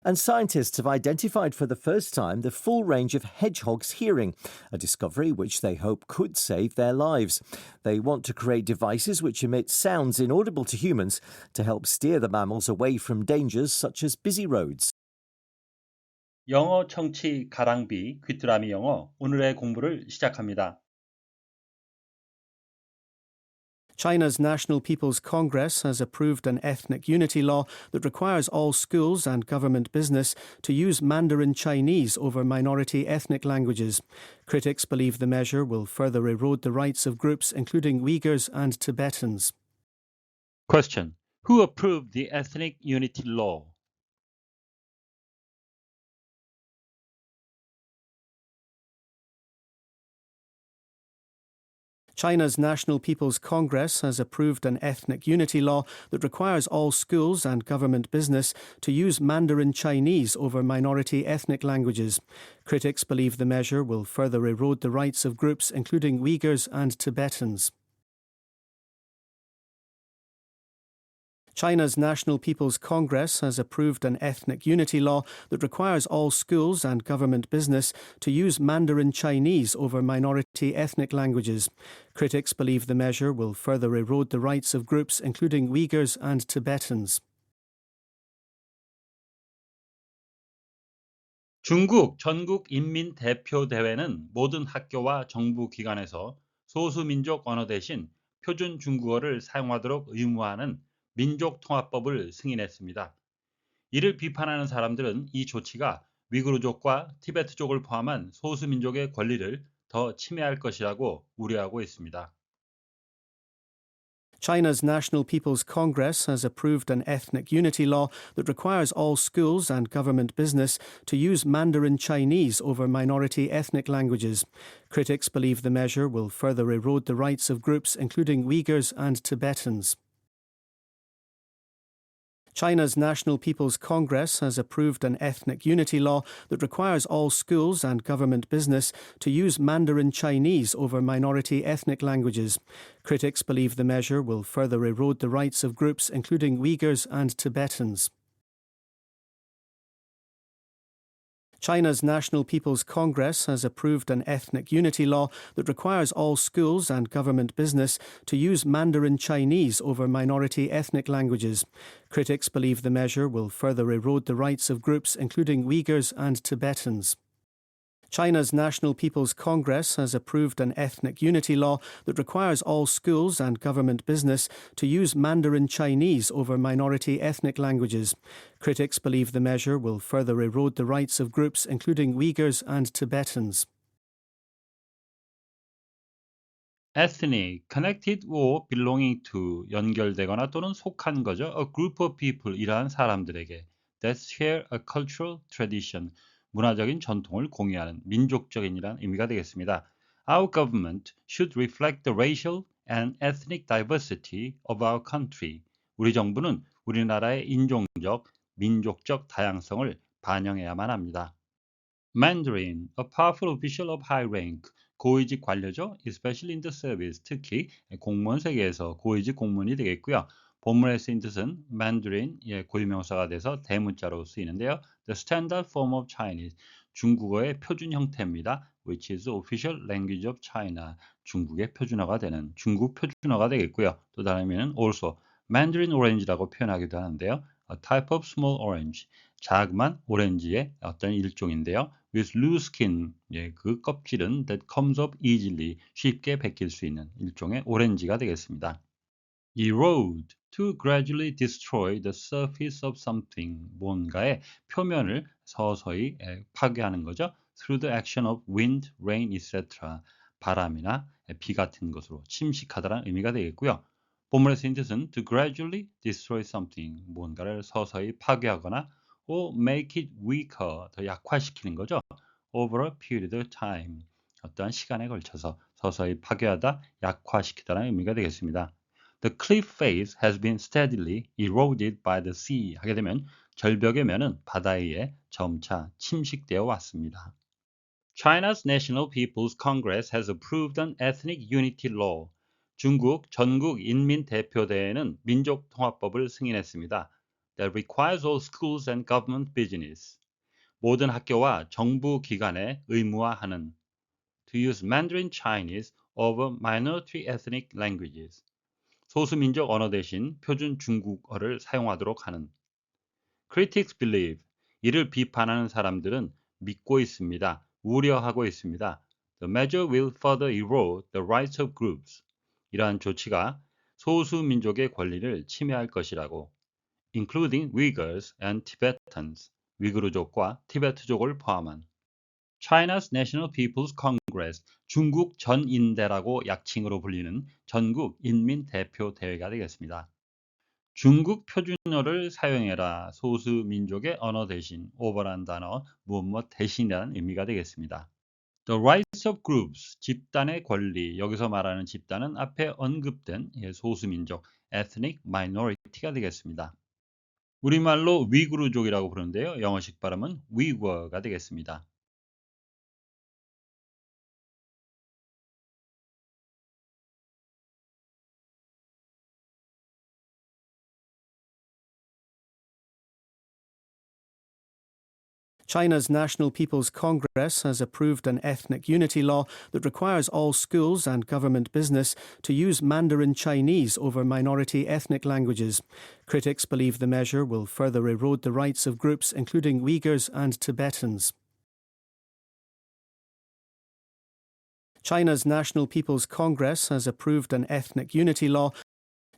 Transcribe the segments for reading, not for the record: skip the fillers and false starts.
And scientists have identified for the first time the full range of hedgehogs' hearing, a discovery which they hope could save their lives. They want to create devices which emit sounds inaudible to humans to help steer the mammals away from dangers such as busy roads. 영어 청취 가랑비 귀뚜라미 영어 오늘의 공부를 시작합니다. China's National People's Congress has approved an ethnic unity law that requires all schools and government business to use Mandarin Chinese over minority ethnic languages. Critics believe the measure will further erode the rights of groups including Uyghurs and Tibetans. Question. Who approved the ethnic unity law? China's National People's Congress has approved an ethnic unity law that requires all schools and government business to use Mandarin Chinese over minority ethnic languages. Critics believe the measure will further erode the rights of groups including Uyghurs and Tibetans. China's National People's Congress has approved an ethnic unity law that requires all schools and government business to use Mandarin Chinese over minority ethnic languages. Critics believe the measure will further erode the rights of groups including Uyghurs and Tibetans. 중국 전국인민대표대회는 모든 학교와 정부 기관에서 소수민족 언어 대신 표준 중국어를 사용하도록 의무화하는 민족통합법을 승인했습니다. 이를 비판하는 사람들은 이 조치가 위구르족과 티베트족을 포함한 소수민족의 권리를 더 침해할 것이라고 우려하고 있습니다. China's National People's Congress has approved an ethnic unity law that requires all schools and government business to use Mandarin Chinese over minority ethnic languages. Critics believe the measure will further erode the rights of groups including Uyghurs and Tibetans. China's National People's Congress has approved an ethnic unity law that requires all schools and government business to use Mandarin Chinese over minority ethnic languages. Critics believe the measure will further erode the rights of groups including Uyghurs and Tibetans. China's National People's Congress has approved an ethnic unity law that requires all schools and government business to use Mandarin Chinese over minority ethnic languages. Critics believe the measure will further erode the rights of groups including Uyghurs and Tibetans. China's National People's Congress has approved an ethnic unity law that requires all schools and government business to use Mandarin Chinese over minority ethnic languages. Critics believe the measure will further erode the rights of groups including Uyghurs and Tibetans. ethnic, connected or belonging to, 연결되거나 또는 속한 거죠. A group of people, 이러한 사람들에게 that share a cultural tradition, 문화적인 전통을 공유하는 민족적인이라는 의미가 되겠습니다. Our government should reflect the racial and ethnic diversity of our country. 우리 정부는 우리나라의 인종적, 민족적 다양성을 반영해야만 합니다. Mandarin, a powerful official of high rank, 고위직 관료죠. especially in the service, 특히 공무원 세계에서 고위직 공무원이 되겠고요. 본문에 쓰인 뜻은 Mandarin, 고유명사가 돼서 대문자로 쓰이는데요. The standard form of Chinese, 중국어의 표준 형태입니다. which is the official language of China, 중국의 표준어가 되는 중국 표준어가 되겠고요. 또 다른 의미는 also Mandarin orange라고 표현하기도 하는데요. A type of small orange, 자그만 오렌지의 어떤 일종인데요. with loose skin, 그 껍질은 that comes up easily, 쉽게 벗길 수 있는 일종의 오렌지가 되겠습니다. erode, to gradually destroy the surface of something, 뭔가의 표면을 서서히 파괴하는 거죠. through the action of wind, rain, etc. 바람이나 비 같은 것으로 침식하다라는 의미가 되겠고요. 본문의 쓰인 뜻은 to gradually destroy something, 뭔가를 서서히 파괴하거나 or make it weaker, 더 약화시키는 거죠. over a period of time, 어떠한 시간에 걸쳐서 서서히 파괴하다, 약화시키다라는 의미가 되겠습니다. The cliff face has been steadily eroded by the sea. 하게 되면 절벽의 면은 바다에 의해 점차 침식되어 왔습니다. China's National People's Congress has approved an ethnic unity law. 중국 전국인민대표대회는 민족통합법을 승인했습니다. that requires all schools and government business. 모든 학교와 정부 기관에 의무화하는 to use Mandarin Chinese over minority ethnic languages. 소수민족 언어 대신 표준 중국어를 사용하도록 하는. Critics believe. 이를 비판하는 사람들은 믿고 있습니다. 우려하고 있습니다. The measure will further erode the rights of groups. 이러한 조치가 소수민족의 권리를 침해할 것이라고. Including Uyghurs and Tibetans. 위구르족과 티베트족을 포함한. China's National People's Congress, 중국 전인대라고 약칭으로 불리는 전국 인민대표대회가 되겠습니다. 중국 표준어를 사용해라. 소수민족의 언어 대신, 오버란 단어, 무엇 대신이라는 의미가 되겠습니다. The rights of groups, 집단의 권리. 여기서 말하는 집단은 앞에 언급된 소수민족, ethnic minority가 되겠습니다. 우리말로 위구르족이라고 부르는데요. 영어식 발음은 위거가 되겠습니다. China's National People's Congress has approved an ethnic unity law that requires all schools and government business to use Mandarin Chinese over minority ethnic languages. Critics believe the measure will further erode the rights of groups including Uyghurs and Tibetans. China's National People's Congress has approved an ethnic unity law.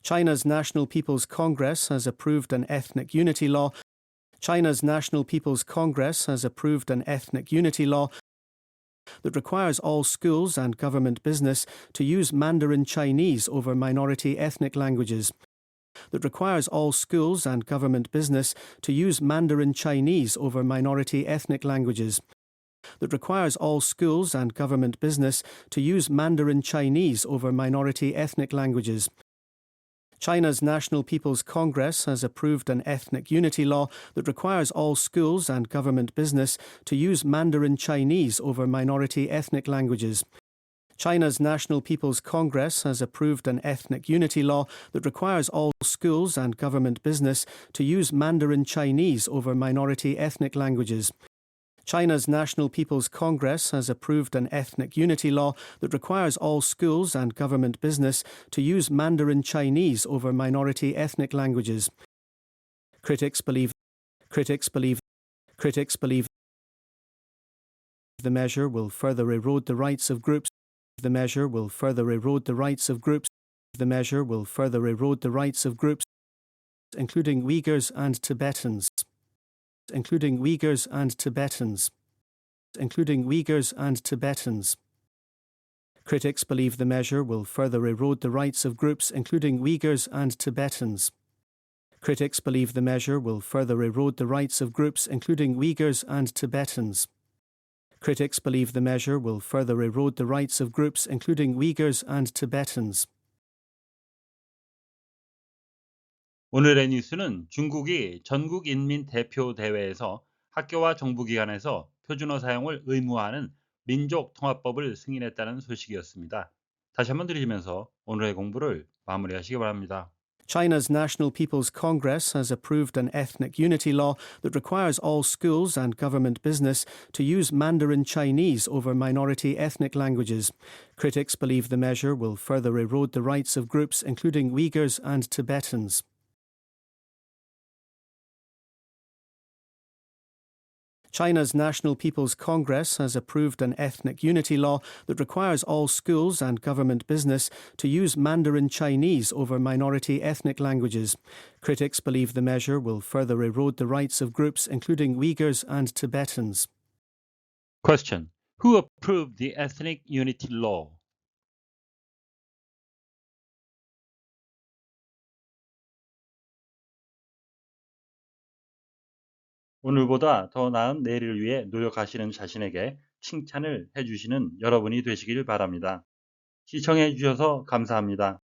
China's National People's Congress has approved an ethnic unity law. China's National People's Congress has approved an ethnic unity law that requires all schools and government business to use Mandarin Chinese over minority ethnic languages. That requires all schools and government business to use Mandarin Chinese over minority ethnic languages. That requires all schools and government business to use Mandarin Chinese over minority ethnic languages. China's National People's Congress has approved an ethnic unity law that requires all schools and government business to use Mandarin Chinese over minority ethnic languages. China's National People's Congress has approved an ethnic unity law that requires all schools and government business to use Mandarin Chinese over minority ethnic languages. China's National People's Congress has approved an ethnic unity law that requires all schools and government business to use Mandarin Chinese over minority ethnic languages. Critics believe the measure will further erode the rights of groups. The measure will further erode the rights of groups. The measure will further erode the rights of groups, including Uyghurs and Tibetans. Including Uyghurs and Tibetans. Including Uyghurs and Tibetans. Critics believe the measure will further erode the rights of groups including Uyghurs and Tibetans. Critics believe the measure will further erode the rights of groups including Uyghurs and Tibetans. Critics believe the measure will further erode the rights of groups including Uyghurs and Tibetans. 오늘의 뉴스는 중국이 전국인민대표대회에서 학교와 정부기관에서 표준어 사용을 의무화하는 민족통합법을 승인했다는 소식이었습니다. 다시 한번 들으시면서 오늘의 공부를 마무리하시기 바랍니다. China's National People's Congress has approved an ethnic unity law that requires all schools and government business to use Mandarin Chinese over minority ethnic languages. Critics believe the measure will further erode the rights of groups including Uyghurs and Tibetans. China's National People's Congress has approved an ethnic unity law that requires all schools and government business to use Mandarin Chinese over minority ethnic languages. Critics believe the measure will further erode the rights of groups including Uyghurs and Tibetans. Question. Who approved the ethnic unity law? 오늘보다 더 나은 내일을 위해 노력하시는 자신에게 칭찬을 해주시는 여러분이 되시길 바랍니다. 시청해 주셔서 감사합니다.